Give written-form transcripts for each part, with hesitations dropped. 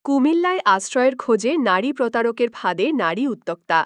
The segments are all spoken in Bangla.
কুমিল্লায় আশ্রয়ের খোঁজে নারী প্রতারকের ফাঁদে নারী উদ্যোক্তা।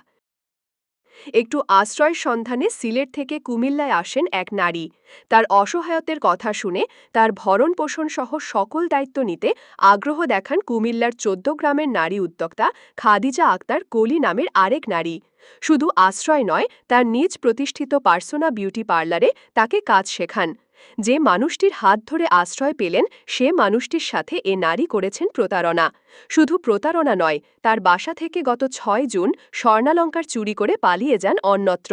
একটু আশ্রয়ের সন্ধানে সিলেট থেকে কুমিল্লায় আসেন এক নারী। তার অসহায়তের কথা শুনে তার ভরণ পোষণ সহ সকল দায়িত্ব নিতে আগ্রহ দেখান কুমিল্লার ১৪ গ্রামের নারী উদ্যোক্তা খাদিজা আক্তার কলি নামের আরেক নারী। শুধু আশ্রয় নয়, তার নিজ প্রতিষ্ঠিত পার্সোনা বিউটি পার্লারে তাকে কাজ শেখান। যে মানুষটির হাত ধরে আশ্রয় পেলেন, সে মানুষটির সাথে এ নারী করেছেন প্রতারণা। শুধু প্রতারণা নয়, তার বাসা থেকে গত ৬ জুন স্বর্ণালঙ্কার চুরি করে পালিয়ে যান অন্যত্র।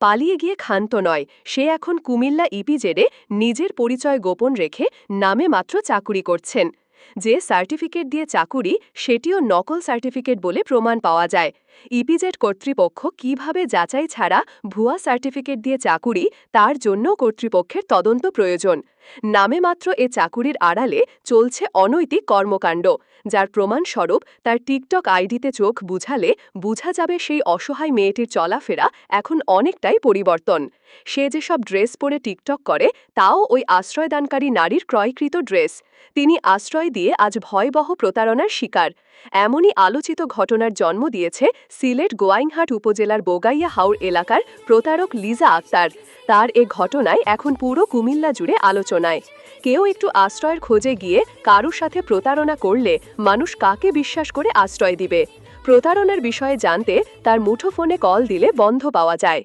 পালিয়ে গিয়ে ক্ষান্ত নয়, সে এখন কুমিল্লা ইপিজেডে নিজের পরিচয় গোপন রেখে নামে মাত্র চাকুরি করছেন। যে সার্টিফিকেট দিয়ে চাকুরি, সেটিও নকল সার্টিফিকেট বলে প্রমাণ পাওয়া যায়। ইপিজেড কর্তৃপক্ষ কিভাবে যাচাই ছাড়া ভুয়া সার্টিফিকেট দিয়ে চাকুরি, তার জন্য কর্তৃপক্ষের তদন্ত প্রয়োজন। নামে মাত্র এ চাকুরির আড়ালে চলছে অনৈতিক কর্মকাণ্ড, যার প্রমাণস্বরূপ তার টিকটক আইডিতে চোখ বুঝালে বোঝা যাবে সেই অসহায় মেয়েটির চলাফেরা এখন অনেকটাই পরিবর্তন। সে যেসব ড্রেস পরে টিকটক করে, তাও ওই আশ্রয়দানকারী নারীর ক্রয়কৃত ড্রেস। তিনি আশ্রয় দিয়ে আজ ভয়াবহ প্রতারণার শিকার। এমনই আলোচিত ঘটনার জন্ম দিয়েছে সিলেট গোয়াইনহাট উপজেলার বোগাইয়া হাওর এলাকার প্রতারক লিজা আক্তার। তার এ ঘটনায় এখন পুরো কুমিল্লা জুড়ে আলোচনায়। কেউ একটু আশ্রয়ের খোঁজে গিয়ে কারুর সাথে প্রতারণা করলে মানুষ কাকে বিশ্বাস করে আশ্রয় দিবে? প্রতারণার বিষয়ে জানতে তার মুঠোফোনে কল দিলে বন্ধ পাওয়া যায়।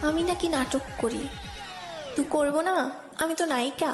আমি নাকি নাটক করি? তুই করবো না? আমি তো নায়িকা।